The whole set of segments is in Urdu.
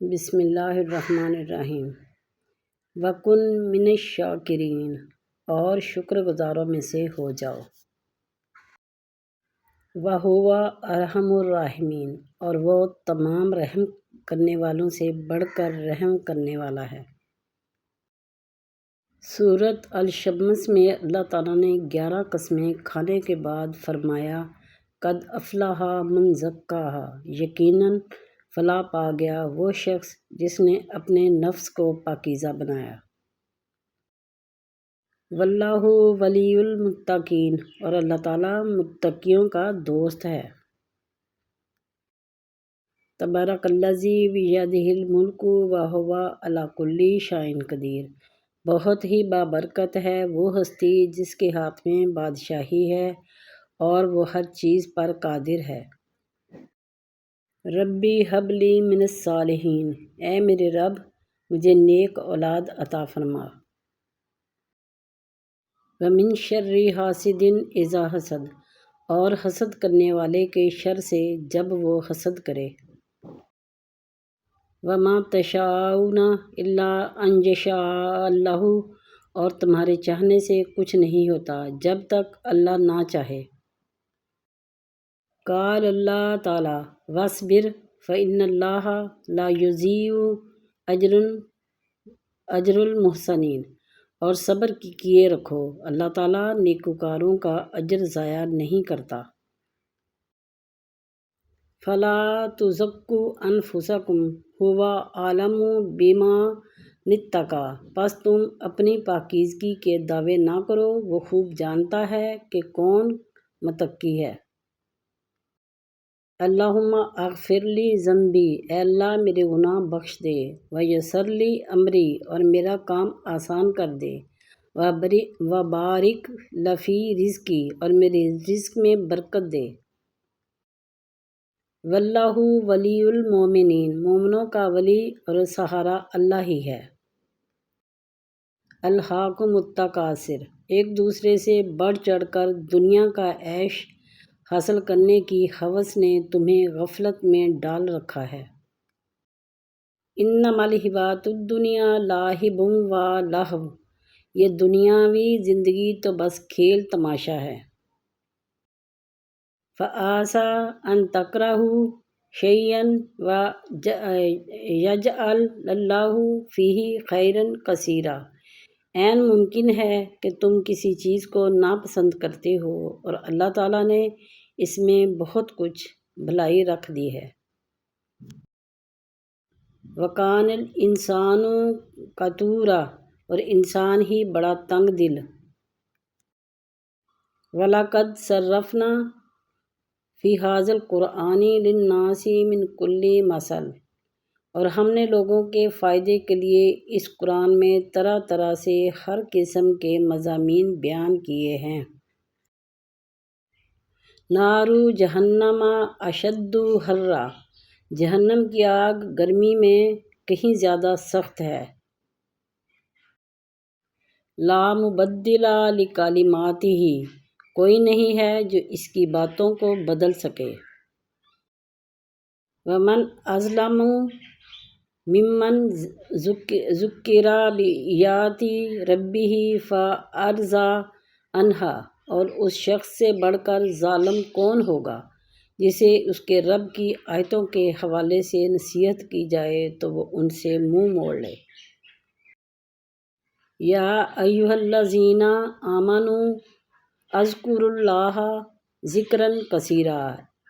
بسم اللہ الرحمن الرحیم۔ وَكُن مِّنَ الشَّاکِرِین، اور شکر گزاروں میں سے ہو جاؤ۔ وَهُوَ أَرْحَمُ الرَّاحِمِین، اور وہ تمام رحم کرنے والوں سے بڑھ کر رحم کرنے والا ہے۔ سورۃ الشمس میں اللہ تعالیٰ نے 11 قسمیں کھانے کے بعد فرمایا قد افلح من زکاھا، یقیناً فلاح پا گیا وہ شخص جس نے اپنے نفس کو پاکیزہ بنایا۔ واللہ ولی المتقین، اور اللہ تعالیٰ متقیوں کا دوست ہے۔ تبارک الذی بیدہ الملک وہو علی کل شیء قدیر، بہت ہی بابرکت ہے وہ ہستی جس کے ہاتھ میں بادشاہی ہے اور وہ ہر چیز پر قادر ہے۔ ربی ھب لی من الصالحین، اے میرے رب مجھے نیک اولاد عطا فرما۔ ومن شر حاسد اذا حسد، اور حسد کرنے والے کے شر سے جب وہ حسد کرے۔ وما تشاءون الا ان یشاء اللہ، اور تمہارے چاہنے سے کچھ نہیں ہوتا جب تک اللہ نہ چاہے۔ قال اللہ تعالیٰ واصبر فإن اللہ لا یضیع اجر المحسنین، اور صبر کیے رکھو، اللہ تعالیٰ نیکوکاروں کا اجر ضائع نہیں کرتا۔ فلا تزکوا انفسکم ھو اعلم بمن اتقی، پس تم اپنی پاکیزگی کے دعوے نہ کرو، وہ خوب جانتا ہے کہ کون متقی ہے۔ اللہم اغفر لی ذنبی، اے اللہ میرے گناہ بخش دے۔ ویسر لی امری، اور میرا کام آسان کر دے۔ وبارک لی فی رزقی، اور میرے رزق میں برکت دے۔ واللہ ولی المومنین، مومنوں کا ولی اور سہارا اللہ ہی ہے۔ الہاکم التکاثر، ایک دوسرے سے بڑھ چڑھ کر دنیا کا عیش حاصل کرنے کی ہوس نے تمہیں غفلت میں ڈال رکھا ہے۔ انما الحیاۃ الدنیا لعب و لہو، یہ دنیاوی زندگی تو بس کھیل تماشا ہے۔ فعسیٰ ان تکرہوا شیئا ویجعل اللہ فیہ خیرا کثیرا، عین ممکن ہے کہ تم کسی چیز کو ناپسند کرتے ہو اور اللہ تعالیٰ نے اس میں بہت کچھ بھلائی رکھ دی ہے۔ وکان الانسان قتورا، اور انسان ہی بڑا تنگ دل۔ وَلَقَدْ صَرَّفْنَا فِی ھَذَا الْقُرْآنِ لِلنَّاسِ مِنْ کُلِّ مَثَلٍ، اور ہم نے لوگوں کے فائدے کے لیے اس قرآن میں طرح طرح سے ہر قسم کے مضامین بیان کیے ہیں۔ نار جہنم اشد حرا، جہنم کی آگ گرمی میں کہیں زیادہ سخت ہے۔ لا مبدل لکلماتہ، کوئی نہیں ہے جو اس کی باتوں کو بدل سکے۔ ومن اظلم ممن ذکر بآیات ربہ فأعرض عنہا، اور اس شخص سے بڑھ کر ظالم کون ہوگا جسے اس کے رب کی آیتوں کے حوالے سے نصیحت کی جائے تو وہ ان سے منہ موڑ لے۔ یا ایھا الذین آمنوا اذکروا اللہ ذکرا کثیرا،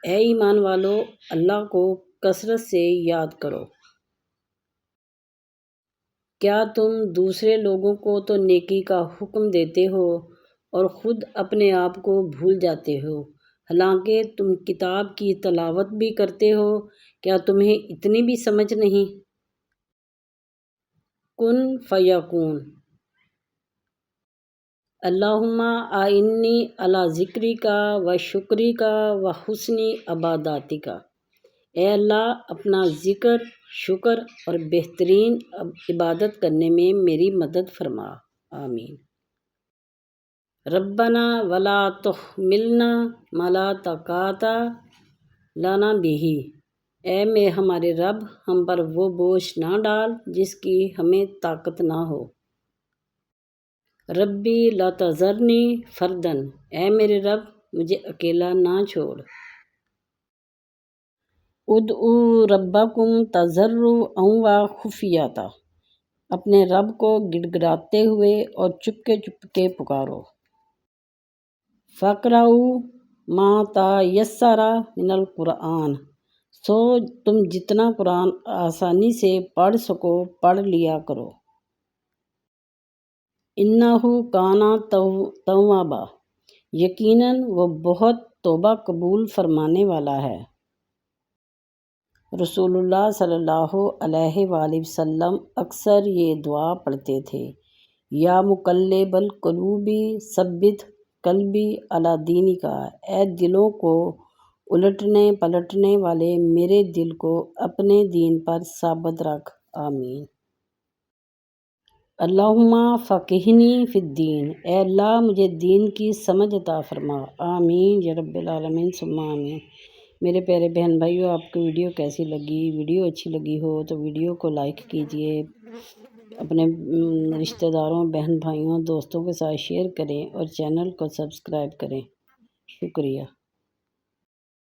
اے ایمان والو اللہ کو کثرت سے یاد کرو۔ کیا تم دوسرے لوگوں کو تو نیکی کا حکم دیتے ہو اور خود اپنے آپ کو بھول جاتے ہو، حالانکہ تم کتاب کی تلاوت بھی کرتے ہو، کیا تمہیں اتنی بھی سمجھ نہیں؟ کن فیکون۔ اللہم اعنی علی ذکرک و شکرک و حسن عبادتک، اے اللہ اپنا ذکر، شکر اور بہترین عبادت کرنے میں میری مدد فرما، آمین۔ ربنا ولا تحملنا ما لا طاقۃ لنا بہ، ہمارے رب ہم پر وہ بوجھ نہ ڈال جس کی ہمیں طاقت نہ ہو۔ ربی لا تذرنی فردن، اے میرے رب مجھے اکیلا نہ چھوڑ۔ ادعوا ربکم تضرعا وخفیۃ، اپنے رب کو گڑ گڑاتے ہوئے اور چپکے پکارو۔ فَاقْرَؤْا مَا تَيَسَّرَ مِنَ الْقُرْآنِ، سو تم جتنا قرآن آسانی سے پڑھ سکو پڑھ لیا کرو۔ اِنَّهُ كَانَ تَوَّابًا، یقیناً وہ بہت توبہ قبول فرمانے والا ہے۔ رسول اللہ صلی اللہ علیہ وآلہ وسلم اکثر یہ دعا پڑھتے تھے، یا مقلب القلوب ثبت قلبی علی دینک، اے دلوں کو الٹنے پلٹنے والے میرے دل کو اپنے دین پر ثابت رکھ، آمین۔ اللہم فقہنی فی الدین، اے اللہ مجھے دین کی سمجھ عطا فرما، آمین یا رب العالمین ثم آمین۔ میرے پیارے بہن بھائیوں، آپ کو ویڈیو کیسی لگی؟ ویڈیو اچھی لگی ہو تو ویڈیو کو لائک کیجئے، اپنے رشتہ داروں، بہن بھائیوں، دوستوں کے ساتھ شیئر کریں اور چینل کو سبسکرائب کریں۔ شکریہ۔